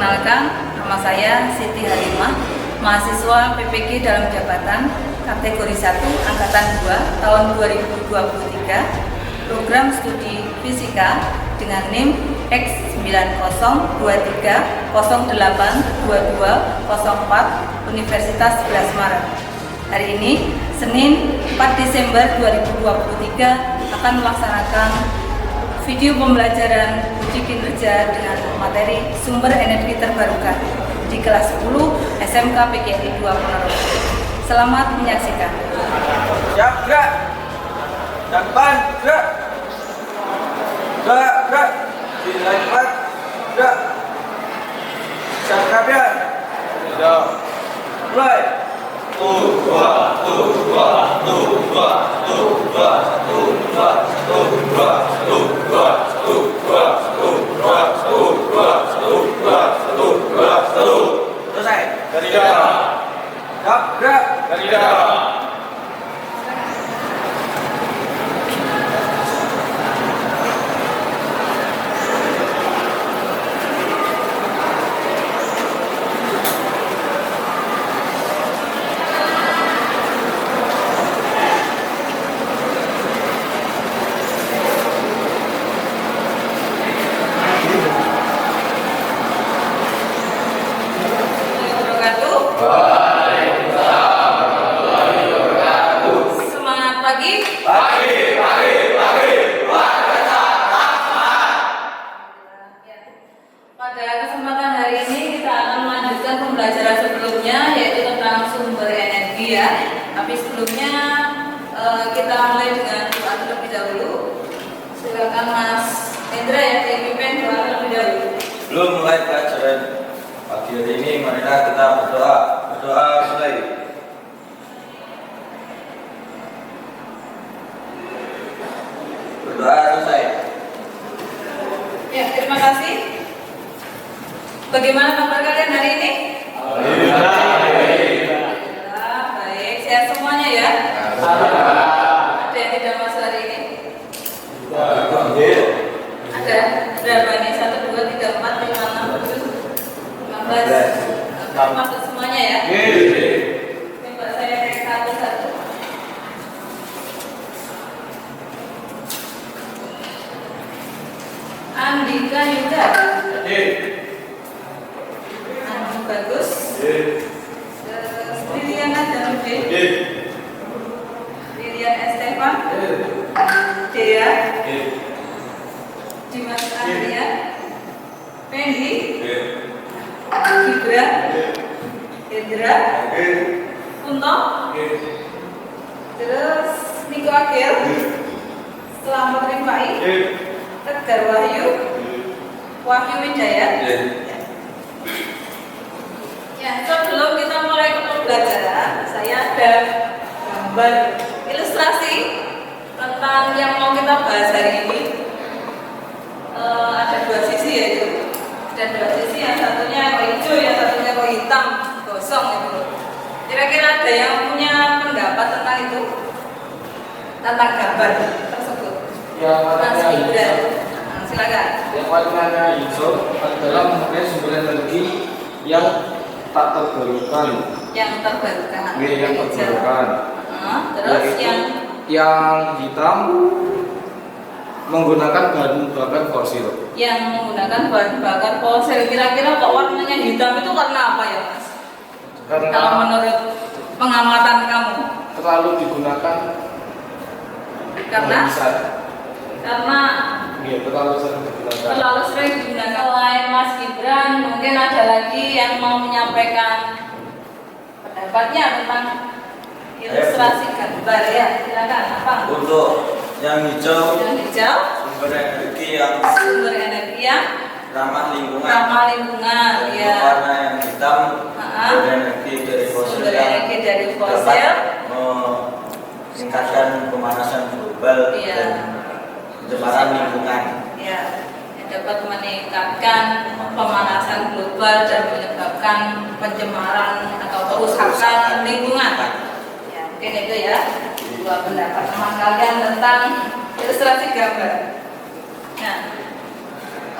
perkenalkan, nama saya Siti Halimah, mahasiswa PPG dalam jabatan kategori 1 Angkatan 2 tahun 2023, program studi fisika dengan NIM X9023082204 Universitas 11 Maret. Hari ini, Senin 4 Desember 2023, akan melaksanakan video pembelajaran uji kinerja dengan materi sumber energi terbarukan di kelas 10 SMK PGRI 2 Ponorogo. Selamat menyaksikan. Siap, gerak. Depan, gerak. Gerak, gerak. Di lain cepat, gerak. Siap kabian. Siap. Mulai. Selesai. Dari dalam. Siap, gerak. Dari dalam. Pada kesempatan hari ini kita akan melanjutkan pembelajaran sebelumnya, yaitu tentang sumber energi ya. Tapi sebelumnya kita mulai dengan doa terlebih dahulu. Silakan Mas Indra ya, yang pimpin doa terlebih dahulu. Belum mulai pelajaran pagi hari ini, marilah kita berdoa. Berdoa mulai. Berdoa selesai. Ya, terima kasih. Bagaimana kabar kalian hari ini? Alhamdulillah, baik. Sehat semuanya ya? Ada yang tidak masuk hari ini? Ada? Berapa nih? 1, 2, 3, 4, 5, 6, 7, 15. Masuk semuanya ya? Coba saya cek satu-satu. Andika Yuda. Bagus. Liliana Danude. Lilian Estefan. Dea. Dimas Andrian. Pendi. Gibran. Hendra. Kunto. Terus Niko Akhil. Selamat Rifai. Tegar Wahyu. Wahyu Wijaya. Ya, sebelum kita mulai ke pembelajaran, saya ada gambar ilustrasi tentang yang mau kita bahas hari ini. Ada dua sisi yaitu, dan dua sisi, yang satunya kok hijau, yang satunya kok hitam, gosong gitu. Kira-kira ada yang punya pendapat tentang itu, tentang gambar tersebut? Yang warnanya hijau. Silakan. Yang warnanya hijau adalah memakai sumber energi yang tak terbarukan. Yang terbarukan. Yang terbarukan. Terus yang hitam menggunakan bahan bakar fosil. Yang menggunakan bahan bakar fosil. Kira-kira kok warnanya hitam itu karena apa ya, Mas? Karena kalau menurut pengamatan kamu? Terlalu digunakan. Karena terlalu sering digunakan. Selain Mas Gibran, mungkin ada lagi yang mau menyampaikan pendapatnya tentang ilustrasi gambar ya. Silakan. Apa? Untuk yang hijau, sumber energi yang ramah lingkungan. Ya. Warna yang hitam, sumber energi dari fosil. Dapat meningkatkan pemanasan global dan pencemaran lingkungan. Ya, yang dapat meningkatkan pemanasan global dan menyebabkan pencemaran atau kerusakan lingkungan. Ya, mungkin itu ya dua pendapat teman kalian tentang ilustrasi gambar. Nah,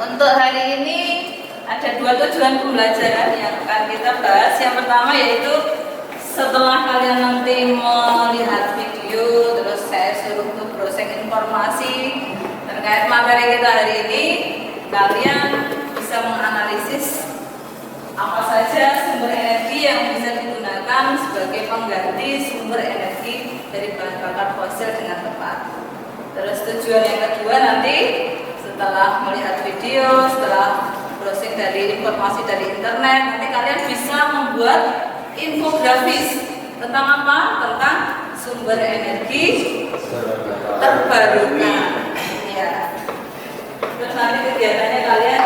untuk hari ini ada 2 tujuan pembelajaran yang akan kita bahas. Yang pertama yaitu setelah kalian nanti melihat video, terus saya suruh untuk browsing informasi terkait materi kita hari ini, kalian bisa menganalisis apa saja sumber energi yang bisa digunakan sebagai pengganti sumber energi dari bahan bakar fosil dengan tepat. Terus tujuan yang kedua nanti setelah melihat video, setelah browsing dari informasi dari internet, nanti kalian bisa membuat infografis tentang apa? Tentang sumber energi terbarukan. Ya. Terus nanti kegiatannya kalian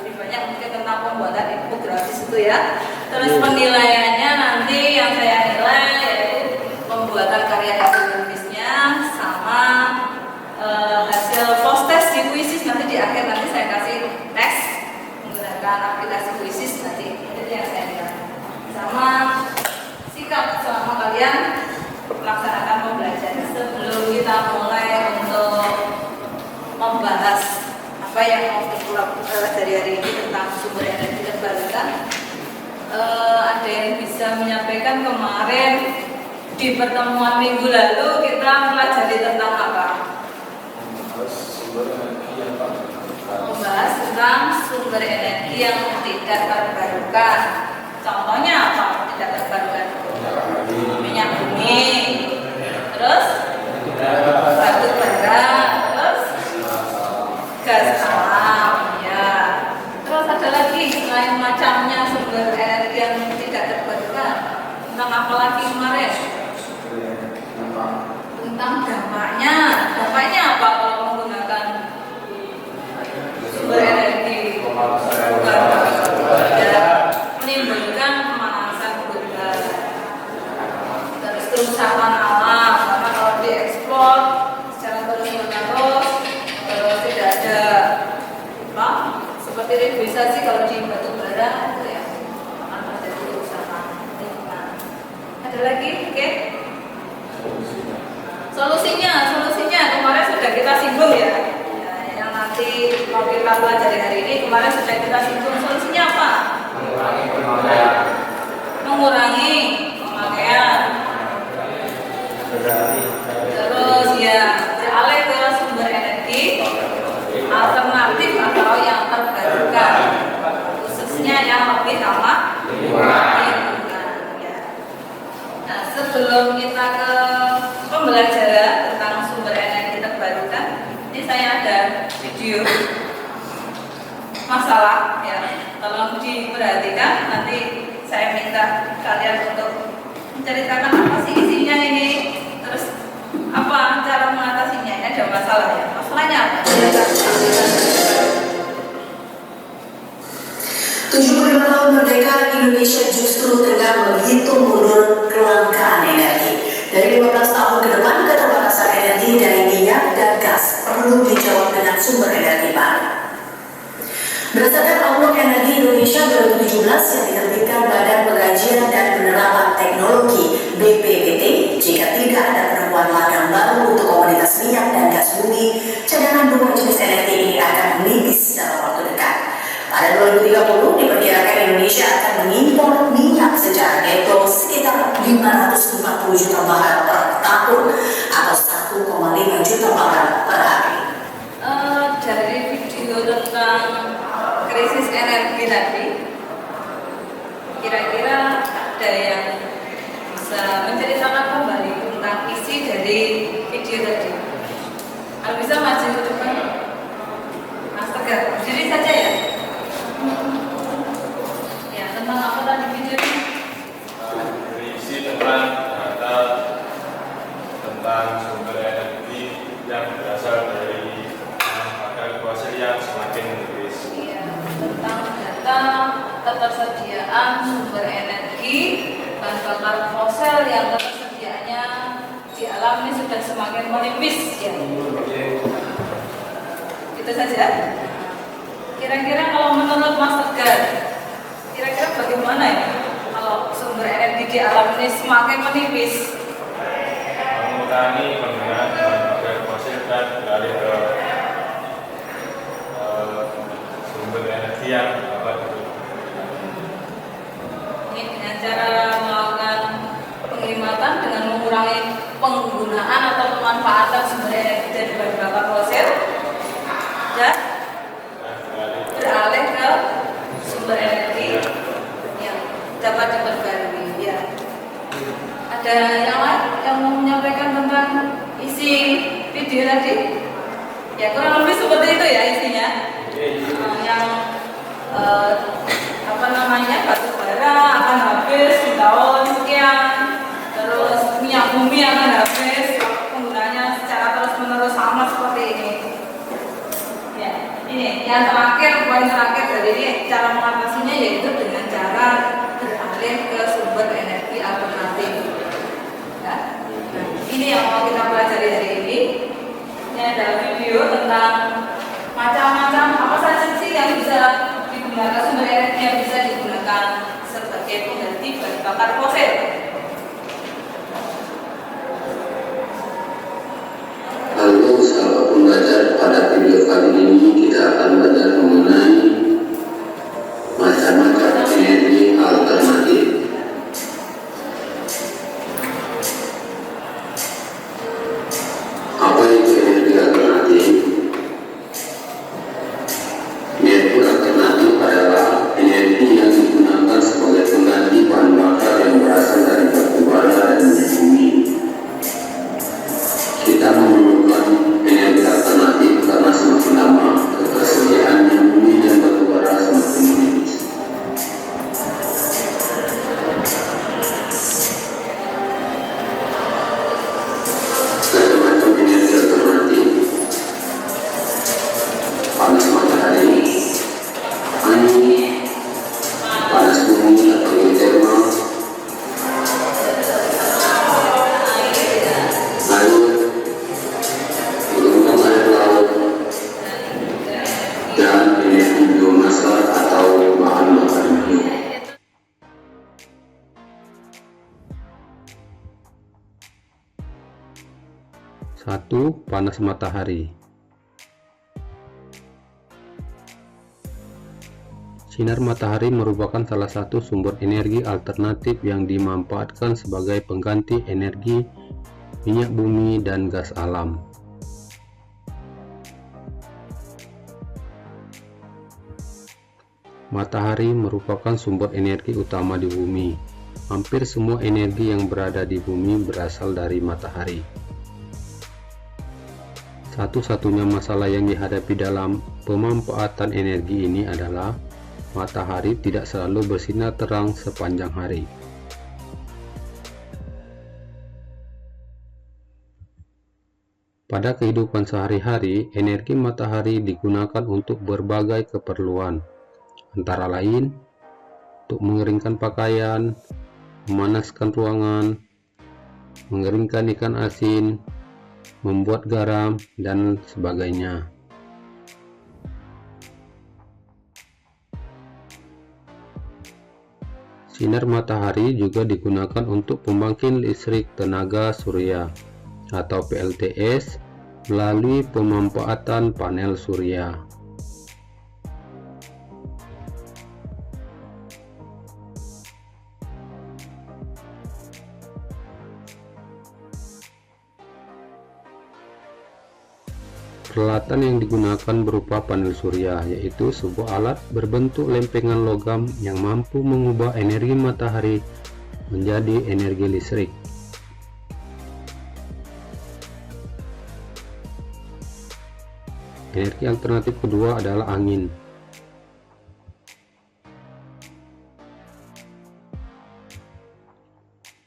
lebih banyak mungkin tentang pembuatan infografis itu ya. Terus penilaiannya nanti yang saya nilai yaitu pembuatan karya infografisnya sama hasil post test di Quizzes. Nanti di akhir nanti saya kasih tes menggunakan aplikasi Quizzes, nanti itu yang saya nilai. Sama sikap selama kalian melaksanakan pembelajaran. Sebelum kita mulai untuk membahas apa yang mau kita dari hari ini tentang sumber energi terbarukan, ada yang bisa menyampaikan kemarin di pertemuan minggu lalu kita pelajari tentang apa? Membahas tentang sumber energi yang tidak terbarukan. Contohnya apa? Tidak terbarukan. Minyak bumi, terus batu bara, terus gas alam, ya. Terus ada lagi selain macamnya sumber energi yang tidak terbarukan. Tentang apa lagi kemarin? Tentang dampaknya. Dampaknya apa kalau menggunakan sumber energi terbarukan? Ya, menimbulkan pemanasan global. Terus kerusakan alam, karena kalau dieksplor secara terus-menerus tidak ada apa seperti revisasi kalau di batu bara itu ya akan terjadi kerusakan lingkungan. Ada lagi, oke? Solusinya kemarin sudah kita singgung ya. Yang nanti mau kita pelajari hari ini kemarin sudah kita singgung. Solusinya apa? Mengurangi pemakaian. Terus ya beralih ke sumber energi alternatif atau yang terbarukan, khususnya yang lebih ramah lingkungan. Ya. Nah, sebelum kita ke pembelajaran tentang sumber energi terbarukan, ini saya ada video masalah ya, tolong diperhatikan. Nanti saya minta kalian untuk menceritakan apa sih isinya ini, terus apa cara mengatasinya. Ini ada masalah ya, masalahnya apa? 75 tahun merdeka, Indonesia justru tengah menghitung mundur kelangkaan energi. Dari 15 tahun ke depan, keterbatasan energi dari minyak dan gas perlu dijawab dengan sumber energi baru. Berdasarkan Outlook Energi Indonesia 2017 yang diterbitkan Badan Pengkajian dan Penerapan Teknologi BPPT, jika tidak ada penemuan ladang baru untuk komoditas minyak dan gas bumi, cadangan dua jenis energi ini akan menipis dalam waktu dekat. Pada 2030 diperkirakan Indonesia akan mengimpor minyak secara neto sekitar 540 juta barel per tahun atau 1,5 juta barel per hari. Dari video tentang krisis energi tadi, kira-kira ada yang bisa menceritakan kembali tentang isi dari video tadi? Kalau bisa maju ke depan, Mas Tegar, berdiri saja ya. Ya, tentang apa tadi videonya? Berisi tentang data tentang sumber energi yang berasal dari bahan bakar fosil yang semakin menipis. Iya, tentang data ketersediaan sumber energi bahan bakar fosil yang ketersediaannya di alam ini sudah semakin menipis ya. Itu saja. Kira-kira kalau menurut Mas Tegar, kira-kira bagaimana ya kalau sumber energi di alam ini semakin menipis? Mengurangi penggunaan bahan bakar fosil dan beralih ke sumber energi yang cara melakukan penghematan dengan mengurangi penggunaan atau pemanfaatan sumber energi dari bahan bakar fosil dan beralih ke sumber energi yang dapat diperbarui. Ya. Ada yang lain yang mau menyampaikan tentang isi video tadi? Ya, kurang lebih seperti itu ya isinya. Yang batu bara akan habis di tahun sekian, terus minyak bumi akan habis, penggunanya secara terus-menerus sama seperti ini. Ya, ini yang terakhir, poin terakhir dari ini, cara mengatasinya yaitu dengan cara beralih ke sumber energi alternatif. Ya. Nah, ini yang mau kita pelajari hari ini. Ini ada video tentang macam-macam apa saja sih yang bisa digunakan, sumber energi yang bisa digunakan sebagai pengganti bahan bakar fosil. Halo sahabat pembelajar, pada video kali ini kita akan belajar mengenai macam-macam energi alternatif. Apa itu energi alternatif? Energi alternatif adalah energi yang digunakan sebagai pengganti bahan bakar yang berasal dari batu bara dan minyak bumi. Kita memerlukan energi alternatif karena semakin lama ketersediaan minyak bumi dan batu bara semakin menipis. Macam-macam energi alternatif: panas matahari, angin, panas bumi atau geothermal, air, gelombang air laut, dan energi biomasa atau bahan bakar hidup. Satu, panas matahari. Sinar matahari merupakan salah satu sumber energi alternatif yang dimanfaatkan sebagai pengganti energi minyak bumi dan gas alam. Matahari merupakan sumber energi utama di bumi. Hampir semua energi yang berada di bumi berasal dari matahari. Satu-satunya masalah yang dihadapi dalam pemanfaatan energi ini adalah matahari tidak selalu bersinar terang sepanjang hari. Pada kehidupan sehari-hari, energi matahari digunakan untuk berbagai keperluan, antara lain untuk mengeringkan pakaian, memanaskan ruangan, mengeringkan ikan asin, membuat garam, dan sebagainya. Sinar matahari juga digunakan untuk pembangkit listrik tenaga surya atau PLTS melalui pemanfaatan panel surya. Peralatan yang digunakan berupa panel surya, yaitu sebuah alat berbentuk lempengan logam yang mampu mengubah energi matahari menjadi energi listrik. Energi alternatif kedua adalah angin.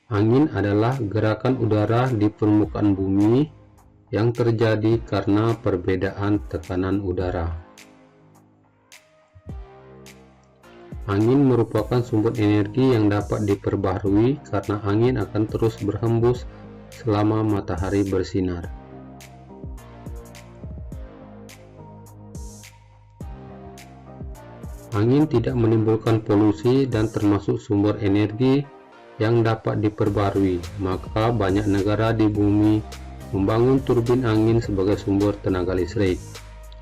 Angin adalah gerakan udara di permukaan bumi yang terjadi karena perbedaan tekanan udara. Angin merupakan sumber energi yang dapat diperbaharui karena angin akan terus berhembus selama matahari bersinar. Angin tidak menimbulkan polusi dan termasuk sumber energi yang dapat diperbaharui, maka banyak negara di bumi membangun turbin angin sebagai sumber tenaga listrik,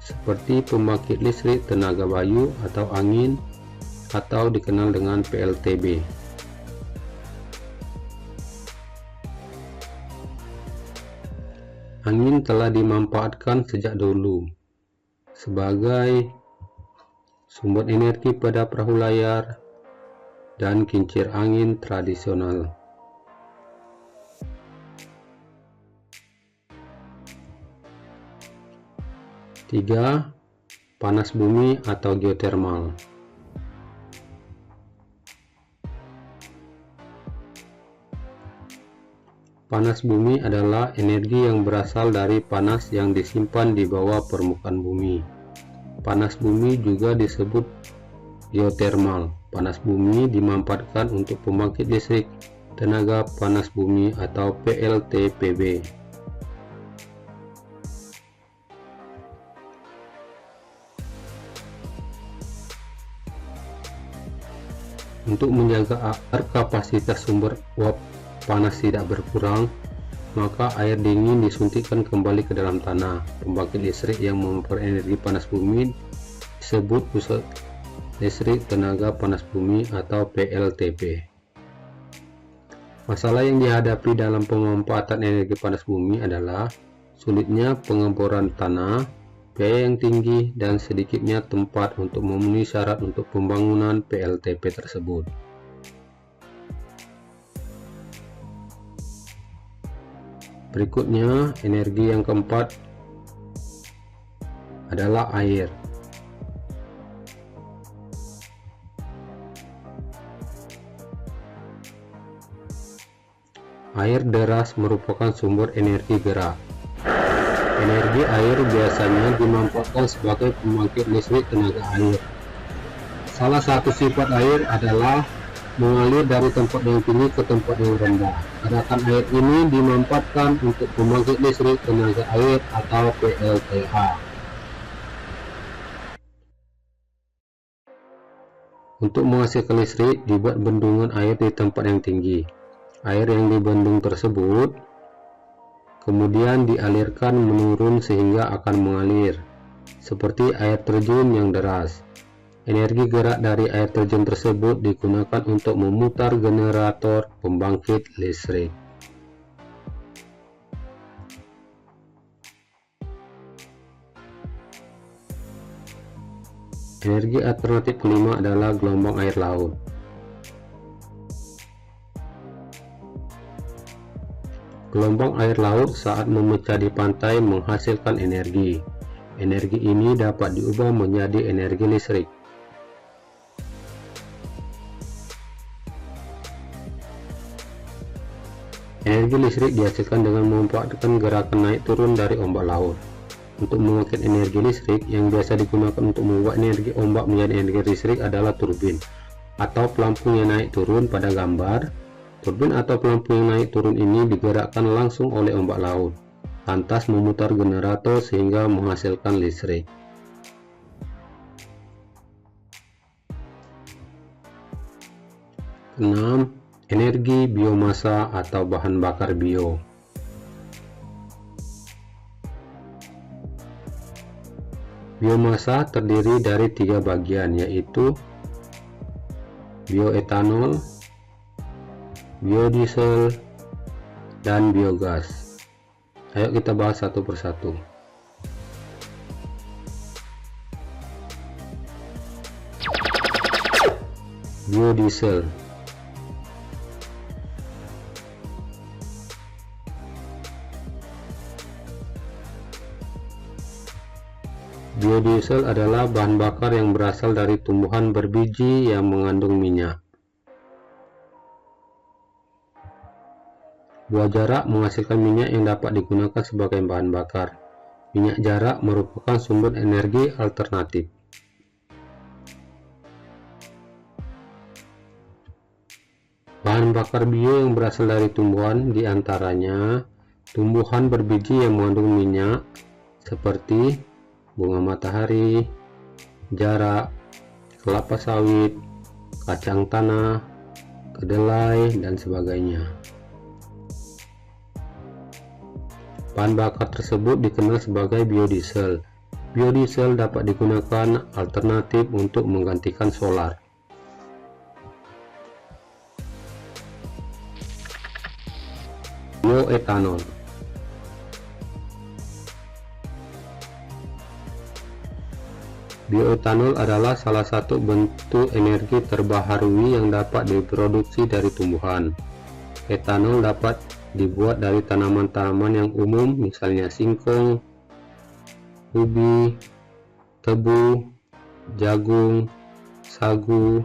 seperti pembangkit listrik tenaga bayu atau angin, atau dikenal dengan PLTB. Angin telah dimanfaatkan sejak dulu sebagai sumber energi pada perahu layar dan kincir angin tradisional. Tiga, panas bumi atau geotermal. Panas bumi adalah energi yang berasal dari panas yang disimpan di bawah permukaan bumi. Panas bumi juga disebut geotermal. Panas bumi dimanfaatkan untuk pembangkit listrik tenaga panas bumi atau PLTPB. Untuk menjaga agar kapasitas sumber uap panas tidak berkurang, maka air dingin disuntikkan kembali ke dalam tanah. Pembangkit listrik yang memperenergi panas bumi disebut pusat listrik tenaga panas bumi atau PLTP. Masalah yang dihadapi dalam pemanfaatan energi panas bumi adalah sulitnya pengeboran tanah, biaya yang tinggi, dan sedikitnya tempat untuk memenuhi syarat untuk pembangunan PLTP tersebut. Berikutnya, energi yang keempat adalah air. Air deras merupakan sumber energi gerak. Energi air biasanya dimanfaatkan sebagai pembangkit listrik tenaga air. Salah satu sifat air adalah mengalir dari tempat yang tinggi ke tempat yang rendah. Gerakan air ini dimanfaatkan untuk pembangkit listrik tenaga air atau PLTA. Untuk menghasilkan listrik, dibuat bendungan air di tempat yang tinggi. Air yang dibendung tersebut kemudian dialirkan menurun sehingga akan mengalir, seperti air terjun yang deras. Energi gerak dari air terjun tersebut digunakan untuk memutar generator pembangkit listrik. Energi alternatif kelima adalah gelombang air laut. Gelombang air laut saat memecah di pantai menghasilkan energi. Energi ini dapat diubah menjadi energi listrik. Energi listrik dihasilkan dengan memanfaatkan gerakan naik turun dari ombak laut. Untuk menghasilkan energi listrik, yang biasa digunakan untuk mengubah energi ombak menjadi energi listrik adalah turbin atau pelampung yang naik turun pada gambar. Turbin atau pelampung yang naik turun ini digerakkan langsung oleh ombak laut, lantas memutar generator sehingga menghasilkan listrik. Keenam, energi biomasa atau bahan bakar bio. Biomasa terdiri dari 3 bagian, yaitu bioetanol, biodiesel, dan biogas. Ayo kita bahas satu persatu. Biodiesel. Biodiesel adalah bahan bakar yang berasal dari tumbuhan berbiji yang mengandung minyak. Buah jarak menghasilkan minyak yang dapat digunakan sebagai bahan bakar. Minyak jarak merupakan sumber energi alternatif. Bahan bakar bio yang berasal dari tumbuhan diantaranya tumbuhan berbiji yang mengandung minyak seperti bunga matahari, jarak, kelapa sawit, kacang tanah, kedelai, dan sebagainya. Bahan bakar tersebut dikenal sebagai biodiesel. Biodiesel dapat digunakan alternatif untuk menggantikan solar. Bioetanol. Bioetanol adalah salah satu bentuk energi terbaharui yang dapat diproduksi dari tumbuhan. Etanol dapat dibuat dari tanaman-tanaman yang umum, misalnya singkong, ubi, tebu, jagung, sagu,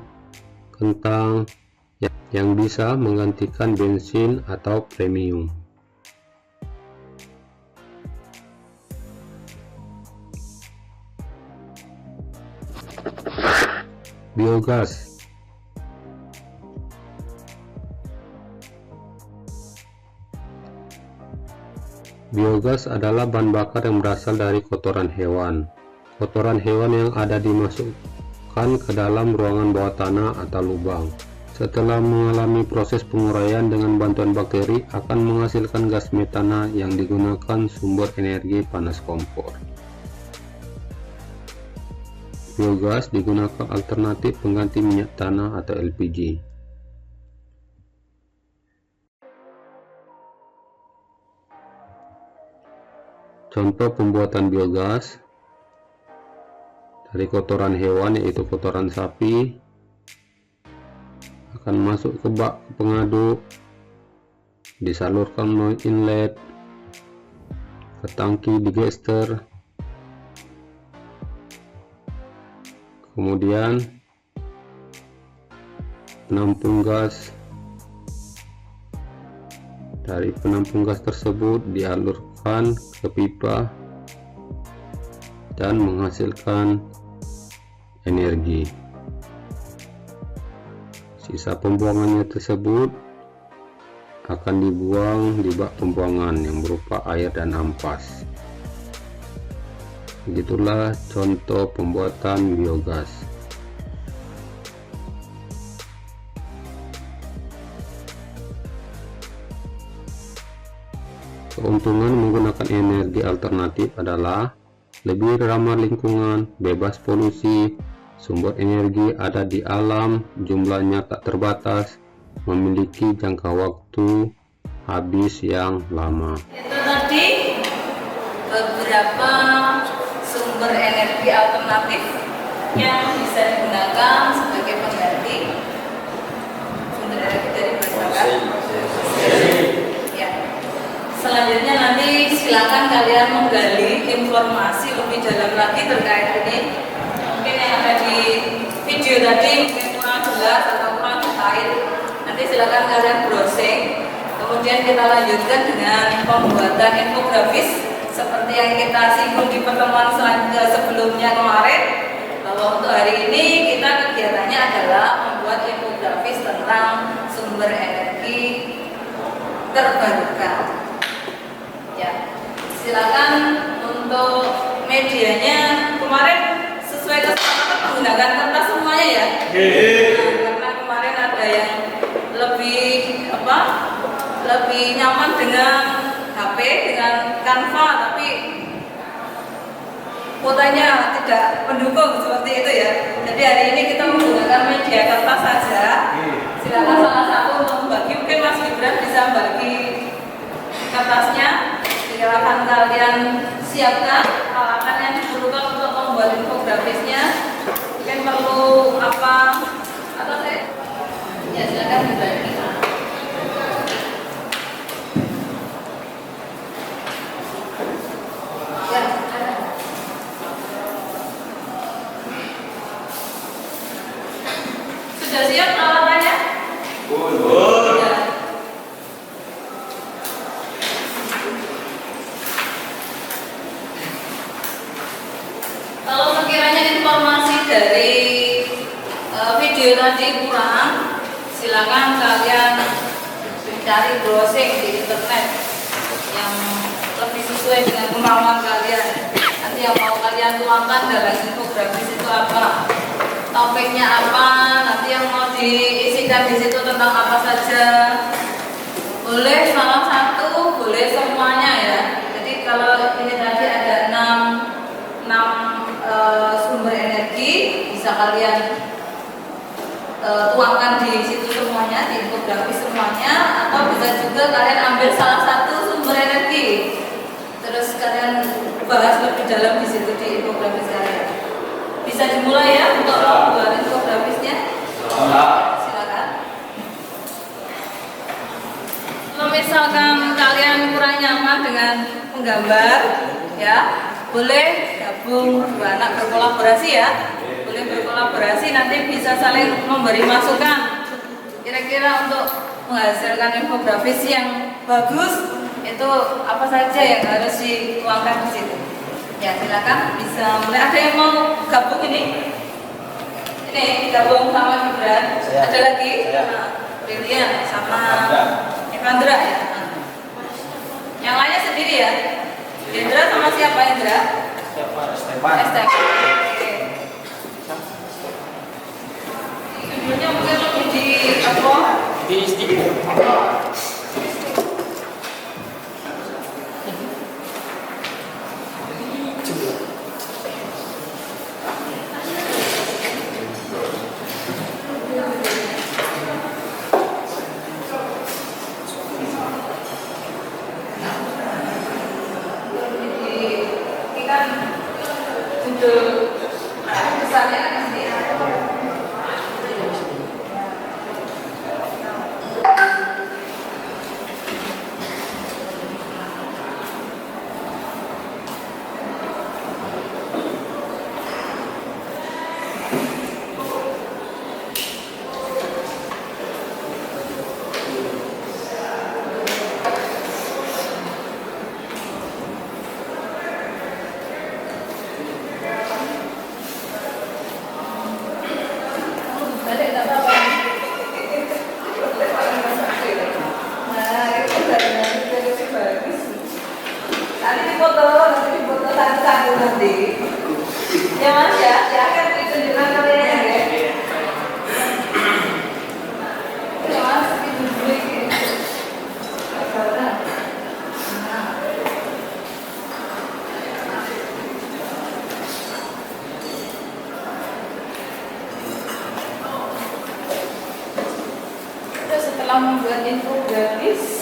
kentang, yang bisa menggantikan bensin atau premium. Biogas. Biogas adalah bahan bakar yang berasal dari kotoran hewan. Kotoran hewan yang ada dimasukkan ke dalam ruangan bawah tanah atau lubang. Setelah mengalami proses penguraian dengan bantuan bakteri, akan menghasilkan gas metana yang digunakan sumber energi panas kompor. Biogas digunakan alternatif pengganti minyak tanah atau LPG. Contoh pembuatan biogas dari kotoran hewan, yaitu kotoran sapi, akan masuk ke bak pengaduk, disalurkan melalui inlet ke tangki digester, kemudian penampung gas. Dari penampung gas tersebut dialurkan ke pipa dan menghasilkan energi. Sisa pembuangannya tersebut akan dibuang di bak pembuangan yang berupa air dan ampas. Begitulah contoh pembuatan biogas. Keuntungan menggunakan energi alternatif adalah lebih ramah lingkungan, bebas polusi, sumber energi ada di alam, jumlahnya tak terbatas, memiliki jangka waktu habis yang lama. Itu tadi beberapa sumber energi alternatif yang bisa digunakan sebagai pengganti sumber energi dari bahan bakar. Ya. Selanjutnya nanti silakan kalian menggali informasi lebih dalam lagi terkait ini. Mungkin yang ada di video tadi mungkin kurang jelas atau kurang detail. Nanti silakan kalian browsing. Kemudian kita lanjutkan dengan pembuatan infografis seperti yang kita singgung di pertemuan sebelumnya kemarin, bahwa untuk hari ini kita kegiatannya adalah membuat infografis tentang sumber energi terbarukan. Ya, silakan untuk medianya kemarin sesuai kesepakatan menggunakan kertas semuanya ya. Nah, karena kemarin ada yang lebih nyaman dengan HP, dengan Canva, tapi kuotanya tidak mendukung seperti itu ya. Jadi hari ini kita menggunakan media kertas saja. Silakan salah satu untuk membagi, mungkin Mas Gibran bisa bagi kertasnya. Silakan kalian siapkan peralatan yang diperlukan untuk membuat infografisnya. Mungkin perlu apa atau saya? Ya silakan dibagi. Ya, sudah siap peralatannya? Ya. Kalau sekiranya informasi dari video tadi kurang, silakan kalian cari browsing di internet yang lebih sesuai dengan kemauan kalian. Nanti yang mau kalian tuangkan dalam infografis itu apa, topiknya apa, nanti yang mau diisikan di situ tentang apa saja. Boleh salah satu, boleh semuanya ya. Jadi kalau ini tadi ada 6 sumber energi, bisa kalian tuangkan di situ semuanya, di infografis semuanya, atau bisa juga kalian ambil salah satu sumber energi, terus kalian bahas lebih dalam di situ di infografis kalian. Bisa dimulai ya untuk membuat infografisnya. Silakan. Kalau misalkan kalian kurang nyaman dengan menggambar, ya boleh gabung dua anak berkolaborasi ya. Boleh berkolaborasi, nanti bisa saling memberi masukan. Kira-kira untuk menghasilkan infografis yang bagus itu apa saja yang harus dituangkan di situ. Ya silakan bisa mulai. Ada yang mau gabung ini? Ini gabung sama Gibran. Ada lagi? Lilian sama Evandra ya. Yang lainnya sendiri ya. Indra sama siapa Indra? Stepan. Oke. Judulnya mungkin lebih di apa? Di stiker. Ini kan judul besarnya kan nanti. Balik tak apa-apa. Nah, itu dari bagus. Nanti dipoto satu-satu nanti. Ya Mas ya, ya akan ditunjukkan kalian ya. Ya Mas, itu dulu ini. Nah. Terus setelah membuat infografis,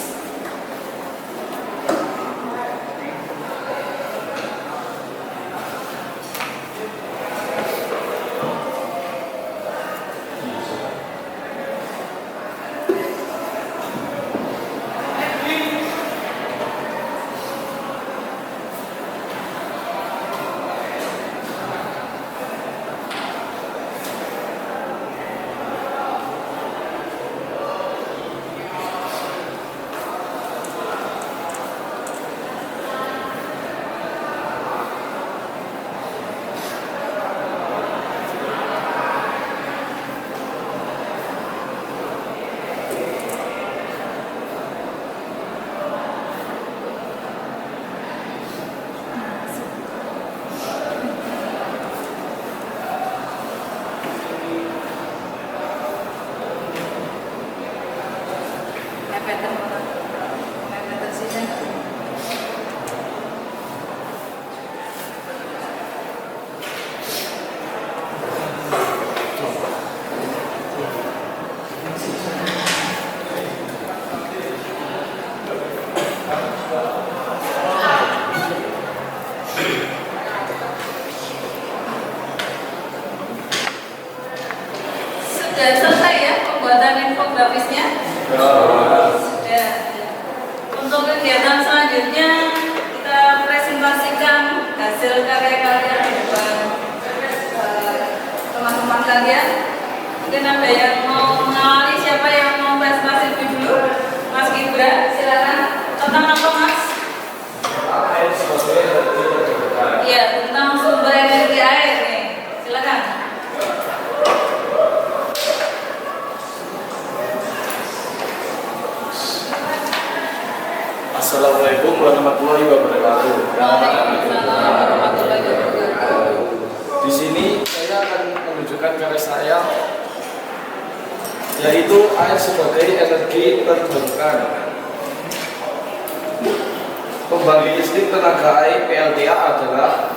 sudah selesai ya pembuatan infografisnya? Sudah. Untuk kegiatan selanjutnya kita presentasikan hasil karya kalian di depan teman-teman kalian. Mungkin ada yang mau mengenali siapa yang mau presentasi lebih dulu? Mas Gibran, silakan. Tentang apa Mas? Iya, tentang sumber energi air nih. Silakan. Assalamualaikum warahmatullahi wabarakatuh. Waalaikumsalam warahmatullahi wabarakatuh. Di sini saya akan menunjukkan karya saya, yaitu air sebagai energi terbarukan. Pembangkit listrik tenaga air PLTA adalah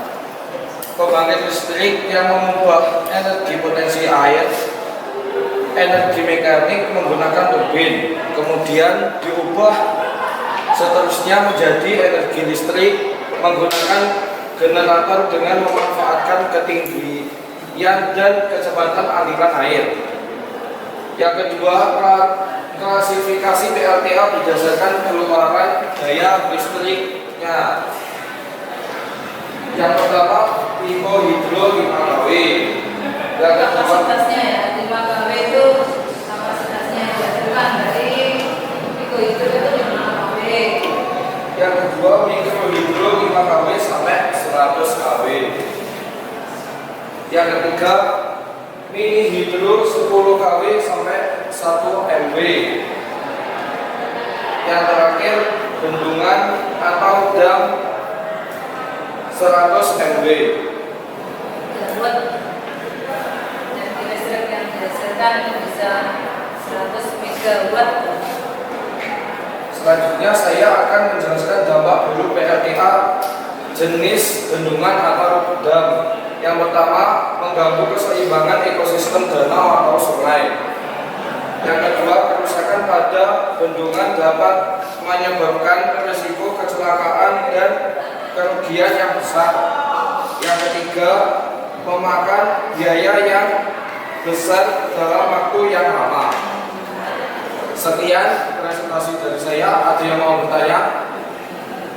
pembangkit listrik yang mengubah energi potensi air, energi mekanik menggunakan turbin, kemudian diubah seterusnya menjadi energi listrik menggunakan generator dengan memanfaatkan dan kecepatan aliran air. Yang kedua, klasifikasi PLTA berdasarkan keluaran daya listriknya. Yang pertama, tipe hidro 5 kW. Yang kedua, Kapasitasnya ya, 5 kW itu kapasitasnya dihasilkan dari itu 5 kW. yang kedua mikro hidro 5 kW sampai 100 kW. Yang ketiga, mini hidro 10 kW sampai 1 MW. Yang terakhir, bendungan atau dam 100 MW. Buat energi listrik yang dihasilkan itu bisa 100 megawatt. Selanjutnya saya akan menjelaskan dampak buruk PLTA jenis bendungan atau dam. Yang pertama, mengganggu keseimbangan ekosistem danau atau sungai. Yang kedua, kerusakan pada bendungan dapat menyebabkan risiko kecelakaan dan kerugian yang besar. Yang ketiga, memakan biaya yang besar dalam waktu yang lama. Sekian presentasi dari saya. Ada yang mau bertanya?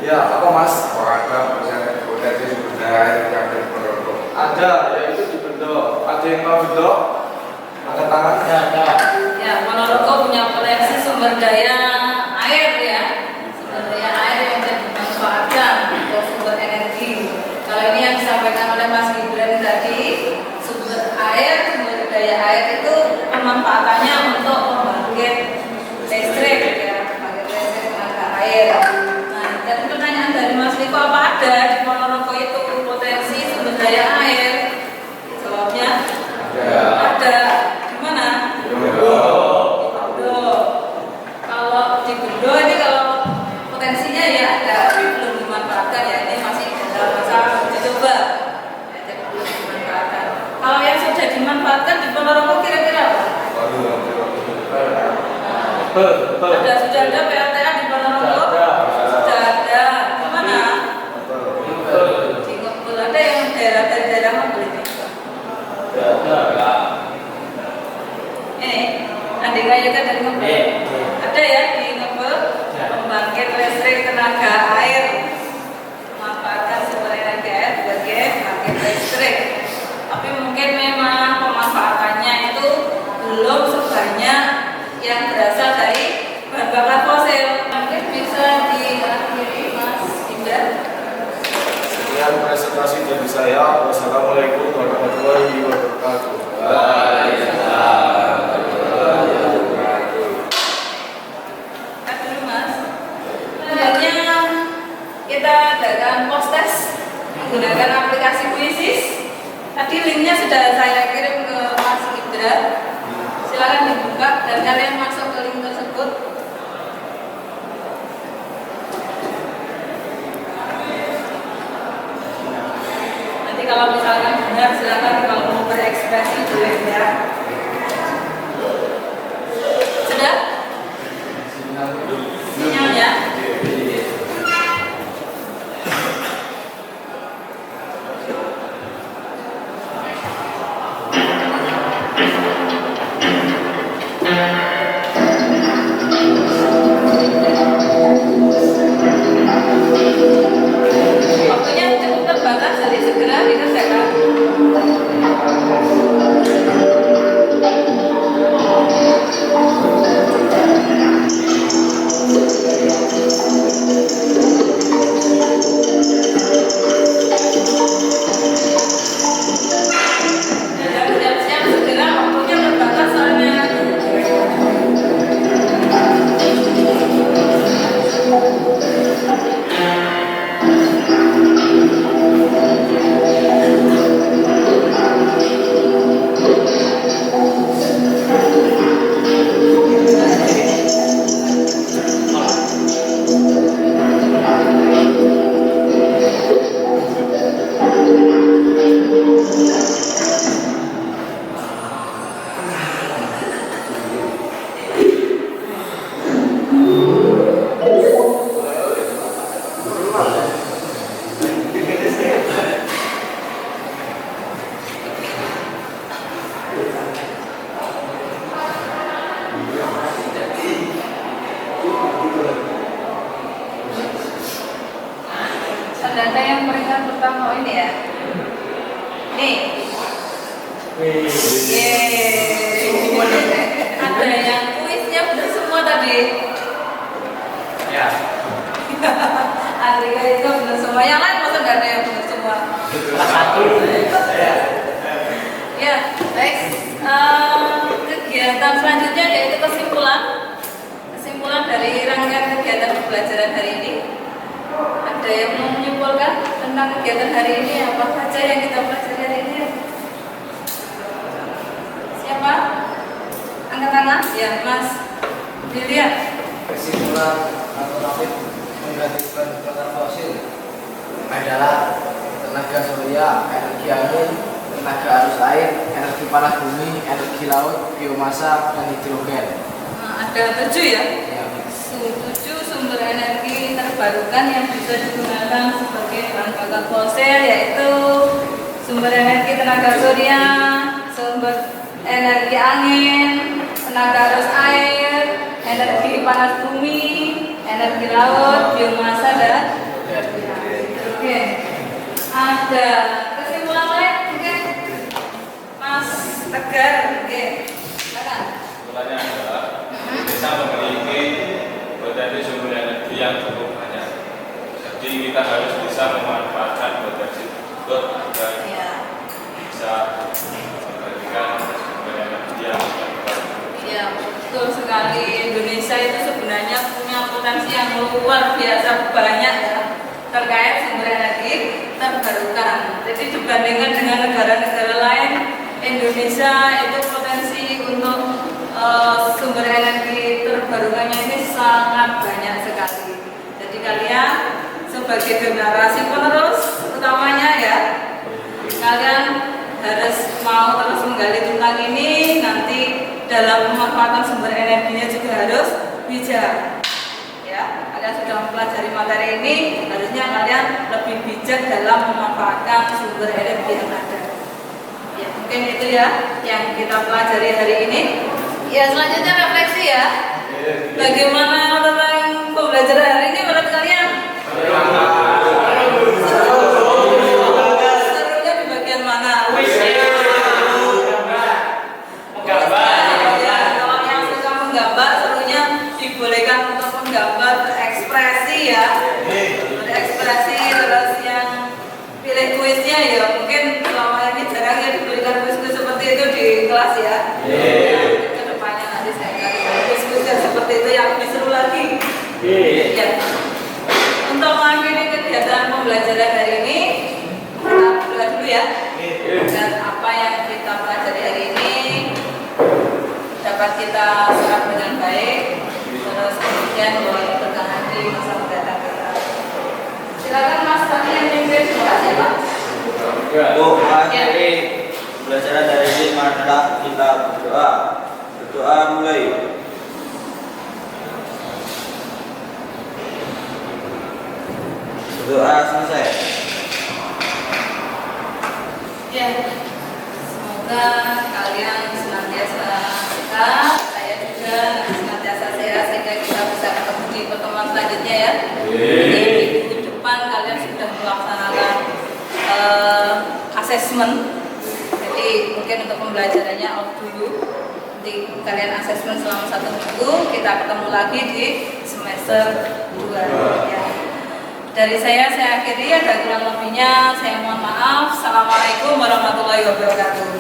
Ya, apa Mas? Ada, yaitu di Bendo. Ada yang mau Bendo? Angkat tangan? Ada. Ya, Ponorogo punya potensi sumber daya air ya, sumber daya air yang bisa dimanfaatkan untuk sumber energi. Kalau ini yang disampaikan oleh Mas Gibran tadi, sumber daya air itu pemanfaatannya untuk pembangkit listrik ya, pembangkit listrik tenaga air. Nah, jadi pertanyaan dari Mas Niko, apa ada di Ponorogo itu potensi sumber daya air? Jawabnya ada. Di mana? Kalau di Bendo ini kalau potensinya ya ada, tapi belum dimanfaatkan ya, ini masih dalam masa uji coba ya, jadi belum dimanfaatkan. Kalau yang sudah dimanfaatkan di Ponorogo kira-kira apa? Sudah ada PLTA di Ponorogo? Sudah ada. Di mana? Di Ngebul. Ada yang dari daerah Ngebul ini? Ini, Andi Kayuta dari Ngebul. Ada ya di Ngebul, pembangkit listrik tenaga air, memanfaatkan sumber energi air sebagai pembangkit listrik. Tapi mungkin memang pemanfaatannya itu belum sebanyak yang berasal dari bahan bakar fosil. Mungkin bisa diakhiri Mas Indra. Sekian presentasi dari saya. Wassalamualaikum warahmatullahi wabarakatuh. Selanjutnya kita adakan post test menggunakan aplikasi Quizzes. Tadi linknya sudah saya kirim ke Mas Indra. Silakan dibuka dan kalian masuk ke link tersebut. Nanti kalau misalkan benar silakan, kalau mau berekspresi boleh ya. Sudah? Sinyalnya? Waktunya cukup terbatas, jadi segera dikerjakan. ini ya. Nih. Yeay. Ada yang kuisnya benar semua tadi. Ya. Andrika itu benar semua. Yang lain masa nggak ada yang benar semua? Satu. Ya, next. Kegiatan selanjutnya yaitu kesimpulan dari rangkaian kegiatan pembelajaran hari ini. Ada yang mau menyimpulkan tentang kegiatan hari ini, apa saja yang kita pelajari hari ini? Siapa? Angkat tangan. Ya, Mas Dilihat. Kesimpulan alternatif menggantikan bakar fosil adalah tenaga surya, energi angin, tenaga arus air, energi panas bumi, energi laut, biomasa, dan hidrogen. Ada 7 ya? Ya. 7 sumber energi terbarukan yang bisa digunakan sebagai bahan bakar fosil, yaitu sumber energi tenaga surya, sumber energi angin, tenaga arus air, energi panas bumi, energi laut, biomasa, dan hidrogen. Ada kesimpulan lain mungkin? Mas Tegar, oke. Silakan. Kesimpulannya adalah desa memiliki potensi sumber energi yang cukup banyak. Jadi kita harus bisa memanfaatkan potensi tersebut agar bisa memberikan sumber energi yang Ya, betul sekali. Indonesia itu sebenarnya punya potensi yang luar biasa banyak ya terkait sumber energi terbarukan. Jadi dibandingkan dengan negara-negara lain, Indonesia itu potensi untuk sumber energi terbarukannya ini sangat banyak sekali. Jadi kalian sebagai generasi penerus utamanya ya, kalian harus mau terus menggali tentang ini. Nanti dalam memanfaatkan sumber energinya juga harus bijak. Ya, kalian sudah mempelajari materi ini, harusnya kalian lebih bijak dalam memanfaatkan sumber energi yang ada. Ya, mungkin itu ya yang kita pelajari hari ini. Ya, selanjutnya refleksi ya. Bagaimana tentang pembelajaran hari ini menurut kalian? Serunya di bagian mana? Menggambar, serunya dibolehkan untuk menggambar ekspresi ya, ekspresi. Terus yang pilih kuisnya ya mungkin selama ini jarang ya diberikan kuis-kuis seperti itu di kelas ya. Kedepannya nanti saya kasih kuis-kuis yang seperti itu yang lebih seru lagi. Ya. Untuk mengakhiri kegiatan pembelajaran hari ini, kita berdoa dulu ya. Dan apa yang kita pelajari hari ini dapat kita serap dengan baik, terus kemudian boleh bertahan di masa mendatang kita. Silakan Mas Tati yang mimpin. Terima kasih Pak. Untuk mengakhiri pembelajaran dari ini, marilah kita berdoa. Berdoa mulai. Berdoa selesai. Ya, semoga kalian senantiasa sehat, saya juga senantiasa sehat sehingga kita bisa ketemu di pertemuan selanjutnya ya. Di minggu depan kalian sudah melaksanakan asesmen. Jadi mungkin untuk pembelajarannya off dulu. Nanti kalian asesmen selama 1 minggu. Kita ketemu lagi di semester 2 ya. Dari saya akhiri, ada kurang lebihnya saya mohon maaf. Assalamualaikum warahmatullahi wabarakatuh.